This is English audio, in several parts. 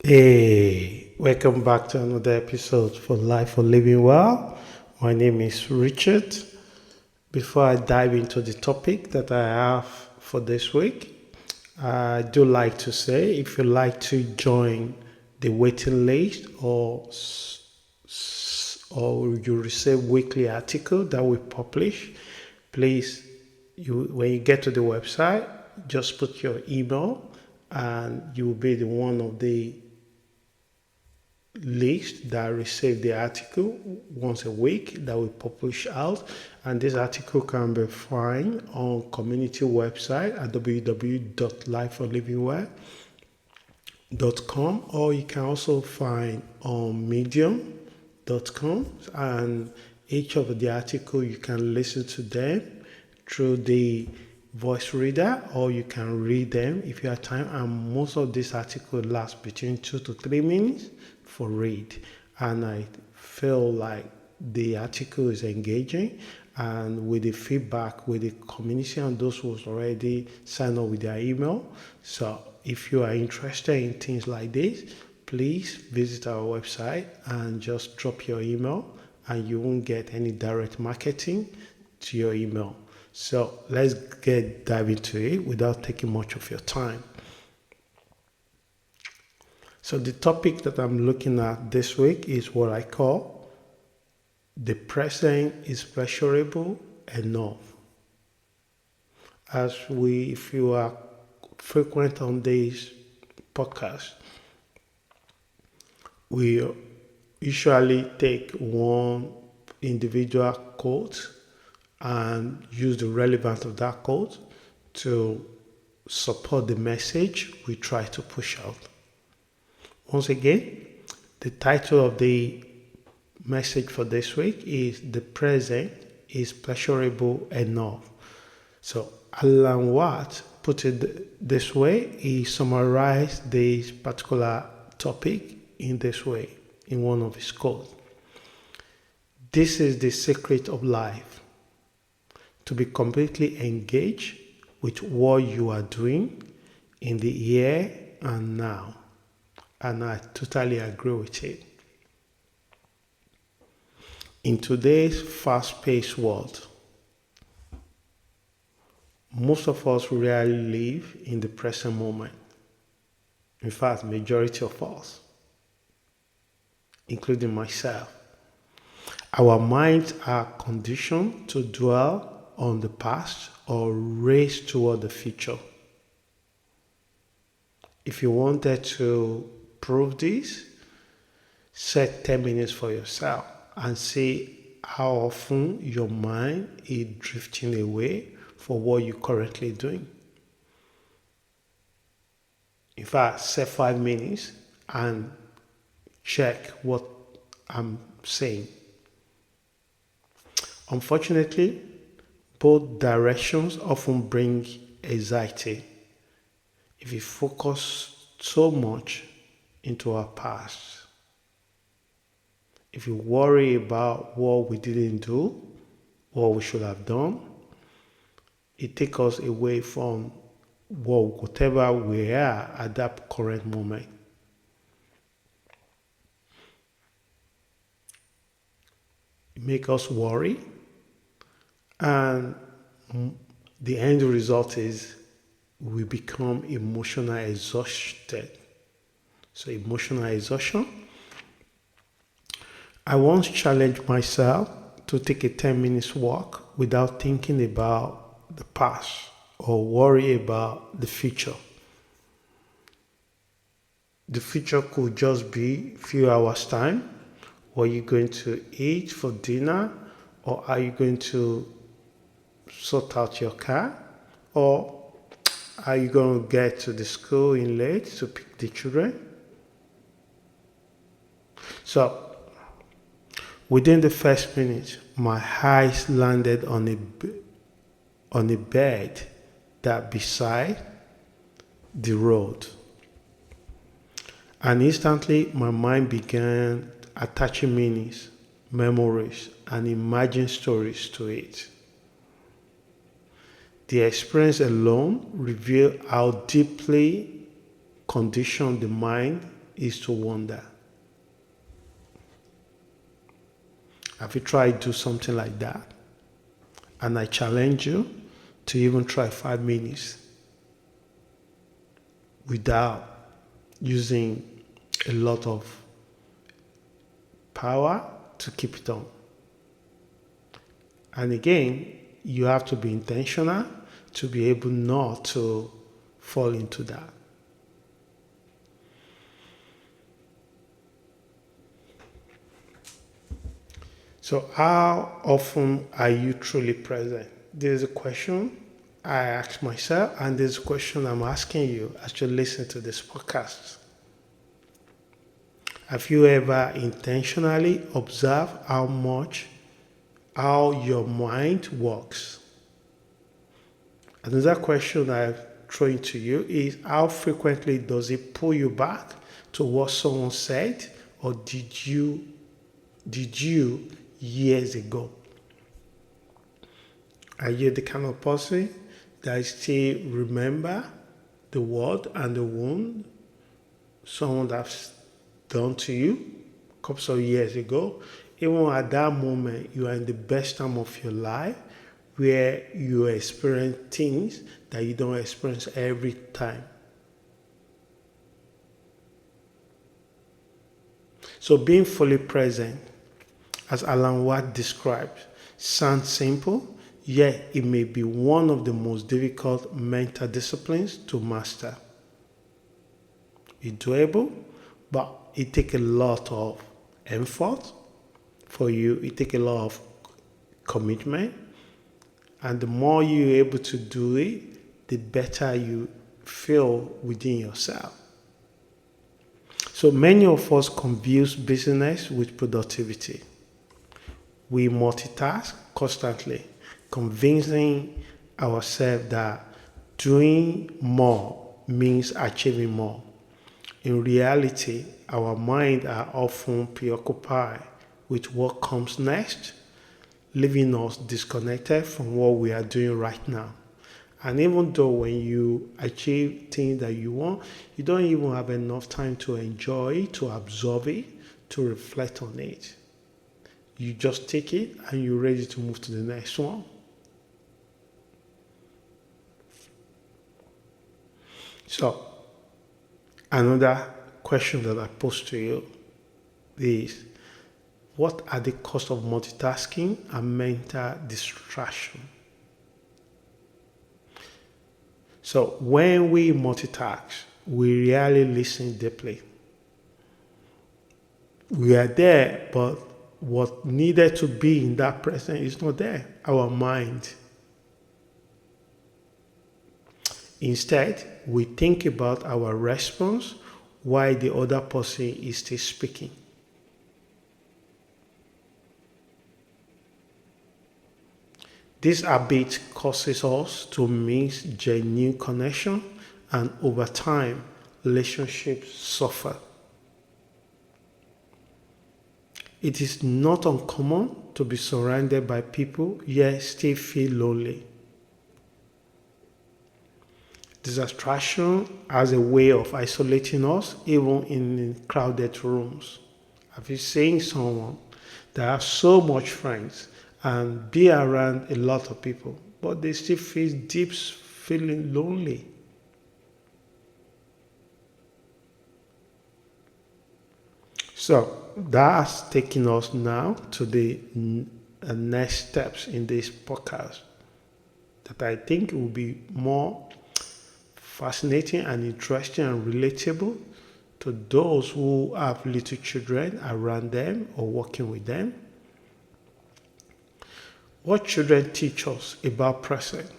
Hey, welcome back to another episode for Life for Living Well. My name is Richard. Before I dive into the topic that I have for this week, I do like to say if you like to join the waiting list or you receive weekly article that we publish, please when you get to the website, just put your email and you will be the one of the list that receive the article once a week that we publish out, and this article can be found on community website at www.lifeforlivingwell.com, or you can also find on medium.com, and each of the article you can listen to them through the voice reader, or you can read them if you have time, and most of this article lasts between 2 to 3 minutes for read, and I feel like the article is engaging, and with the feedback with the community and those who's already signed up with their email. So if you are interested in things like this, please visit our website and just drop your email, and you won't get any direct marketing to your email. So let's dive into it without taking much of your time. So the topic that I'm looking at this week is what I call the present is pleasurable enough. If you are frequent on this podcast, we usually take one individual quote and use the relevance of that quote to support the message we try to push out. Once again, the title of the message for this week is The Present is Pleasurable Enough. So Alan Watt put it this way. He summarized this particular topic in this way in one of his quotes. This is the secret of life, to be completely engaged with what you are doing in the here and now. And I totally agree with it. In today's fast-paced world, most of us rarely live in the present moment. In fact, majority of us, including myself, our minds are conditioned to dwell on the past or race toward the future. If you wanted to prove this, set 10 minutes for yourself and see how often your mind is drifting away for what you're currently doing. In fact, set 5 minutes and check what I'm saying. Unfortunately, both directions often bring anxiety if we focus so much into our past. If you worry about what we didn't do, what we should have done, it takes us away from whatever we are at that current moment. It makes us worry, and the end result is we become emotionally exhausted. So emotional exhaustion. I once challenged myself to take a 10 minutes walk without thinking about the past or worry about the future. The future could just be a few hours time. What are you going to eat for dinner? Or are you going to sort out your car? Or are you going to get to the school in late to pick the children? So within the first minute, my eyes landed on a bed that beside the road. And instantly my mind began attaching meanings, memories, and imagined stories to it. The experience alone revealed how deeply conditioned the mind is to wonder. Have you tried to do something like that? And I challenge you to even try 5 minutes without using a lot of power to keep it on. And again, you have to be intentional to be able not to fall into that. So how often are you truly present? There's a question I ask myself, and there's a question I'm asking you as you listen to this podcast. Have you ever intentionally observed how your mind works? Another question I've thrown to you is, how frequently does it pull you back to what someone said or did you years ago? Are you the kind of person that still remember the word and the wound someone that's done to you a couple of years ago? Even at that moment, you are in the best time of your life where you experience things that you don't experience every time. So being fully present, as Alan Watt described, sounds simple, yet it may be one of the most difficult mental disciplines to master. It's doable, but it takes a lot of effort for you. It takes a lot of commitment. And the more you're able to do it, the better you feel within yourself. So many of us confuse business with productivity. We multitask constantly, convincing ourselves that doing more means achieving more. In reality, our minds are often preoccupied with what comes next, leaving us disconnected from what we are doing right now. And even though when you achieve things that you want, you don't even have enough time to enjoy it, to absorb it, to reflect on it. You just take it and you're ready to move to the next one. So, another question that I pose to you is, what are the costs of multitasking and mental distraction? So, when we multitask, we rarely listen deeply. We are there, but what needed to be in that present is not there, our mind. Instead, we think about our response while the other person is still speaking. This habit causes us to miss genuine connection, and over time, relationships suffer. It is not uncommon to be surrounded by people yet still feel lonely. Distraction has a way of isolating us even in crowded rooms. Have you seen someone that has so much friends and be around a lot of people, but they still feel deep feeling lonely? So that's taking us now to the next steps in this podcast that I think will be more fascinating and interesting and relatable to those who have little children around them or working with them. What children teach us about present?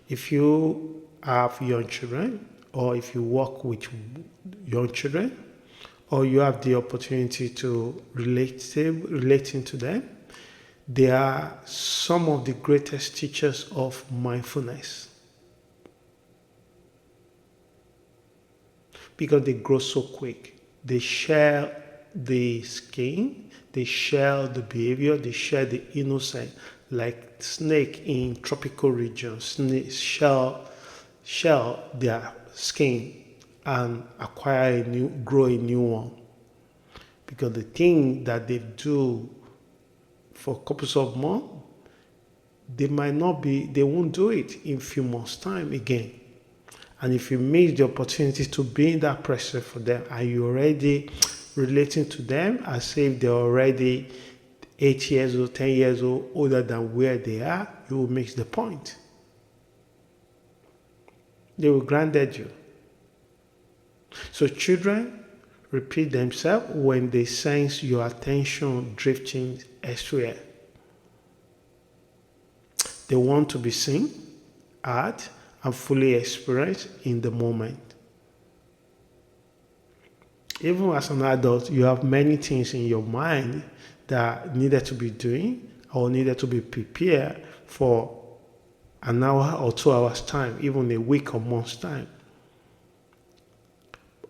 If you have young children, or if you work with young children, or you have the opportunity to relating to them, they are some of the greatest teachers of mindfulness. Because they grow so quick. They share the skin, they share the behavior, they share the innocence, like snake in tropical regions. Snakes shell their skin and grow a new one. Because the thing that they do for couples of months, they won't do it in few months' time again. And if you miss the opportunity to be in that presence for them, and you're already relating to them as if they're already 8 years old, 10 years old, older than where they are, you will miss the point. They will grant you. So children repeat themselves when they sense your attention drifting elsewhere. They want to be seen, heard, and fully experienced in the moment. Even as an adult, you have many things in your mind that needed to be doing or needed to be prepared for an hour or 2 hours time, even a week or month's time.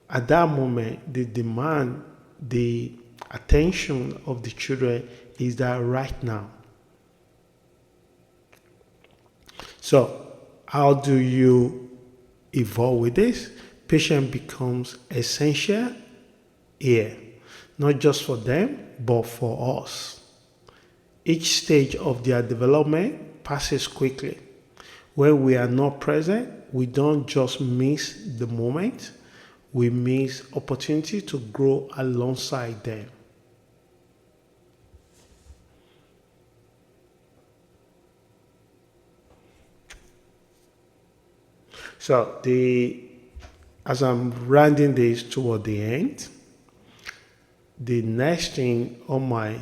At that moment, they demand the attention of the children is that right now. So, how do you evolve with this? Patience becomes essential here, not just for them, but for us. Each stage of their development passes quickly. When we are not present, we don't just miss the moment, we miss opportunity to grow alongside them. So as I'm rounding this toward the end, the next thing on my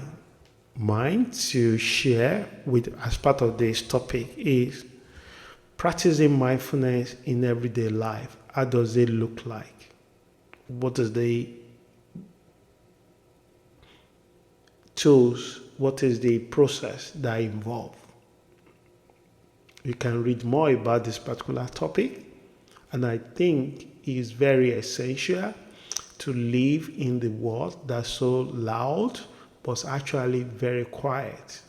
mind to share with as part of this topic is practicing mindfulness in everyday life. How does it look like? What is the tools? What is the process that involved? You can read more about this particular topic, and I think it is very essential to live in the world that's so loud but actually very quiet.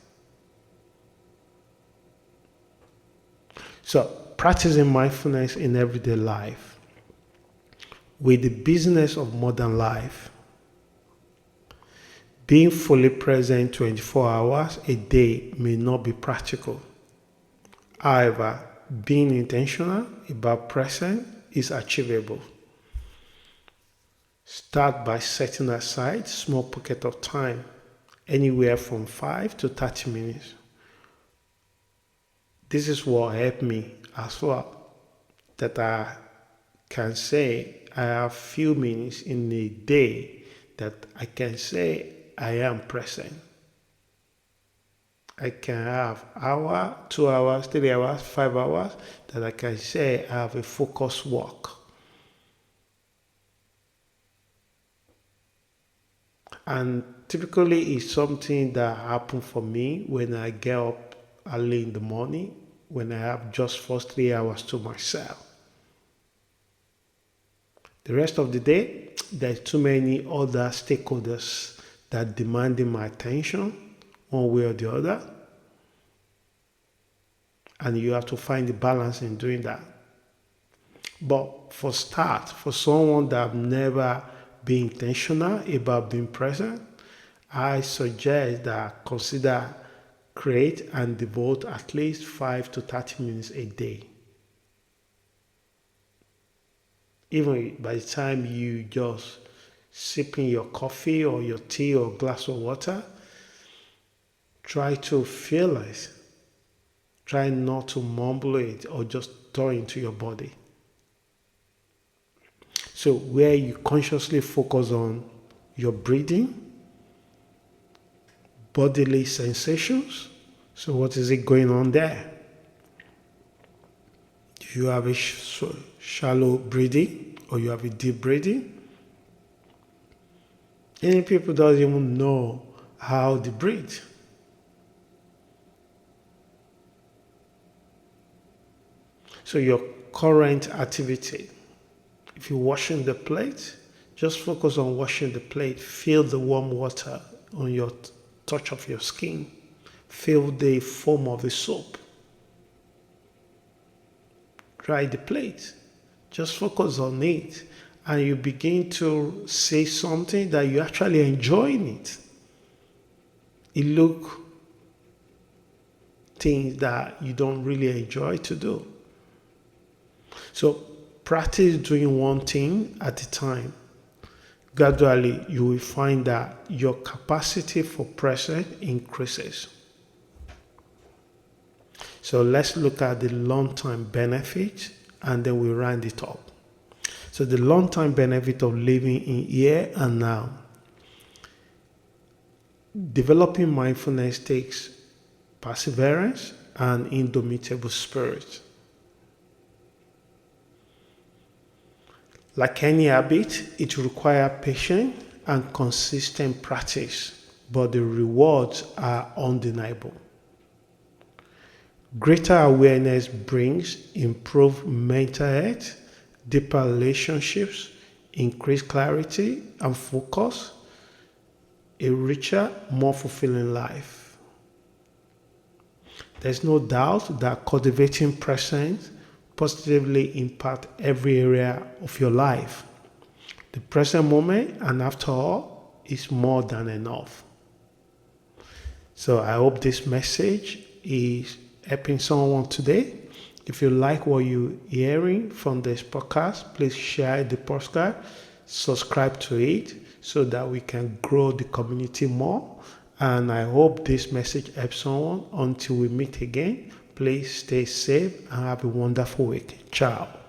So, practicing mindfulness in everyday life. With the business of modern life, being fully present 24 hours a day may not be practical. However, being intentional about presence is achievable. Start by setting aside small pocket of time, anywhere from 5 to 30 minutes. This is what helped me as well, that I can say I have few minutes in a day that I can say I am present. I can have hour, 2 hours, 3 hours, 5 hours that I can say I have a focused walk. And typically it's something that happens for me when I get up early in the morning, when I have just first 3 hours to myself. The rest of the day, there's too many other stakeholders that demanding my attention one way or the other. And you have to find the balance in doing that. But for someone that have never been intentional about being present, I suggest that consider create and devote at least 5 to 30 minutes a day. Even by the time you just sipping your coffee or your tea or glass of water, try to feel it. Try not to mumble it or just throw it into your body. So where you consciously focus on your breathing, bodily sensations. So what is it going on there? Do you have a shallow breathing or you have a deep breathing? Many people don't even know how they breathe. So your current activity, if you're washing the plate, just focus on washing the plate. Feel the warm water on your touch of your skin. Feel the foam of the soap. Dry the plate. Just focus on it and you begin to say something that you actually enjoying it. It look things that you don't really enjoy to do. So practice doing one thing at a time. Gradually, you will find that your capacity for presence increases. So let's look at the long-term benefit and then we round it up. So the long-term benefit of living in here and now. Developing mindfulness takes perseverance and indomitable spirit. Like any habit, it requires patience and consistent practice, but the rewards are undeniable. Greater awareness brings improved mental health, deeper relationships, increased clarity and focus, a richer, more fulfilling life. There's no doubt that cultivating presence positively impact every area of your life. The present moment, and after all, is more than enough. So I hope this message is helping someone today. If you like what you're hearing from this podcast, please share the podcast, subscribe to it so that we can grow the community more. And I hope this message helps someone. Until we meet again, please stay safe and have a wonderful week. Ciao.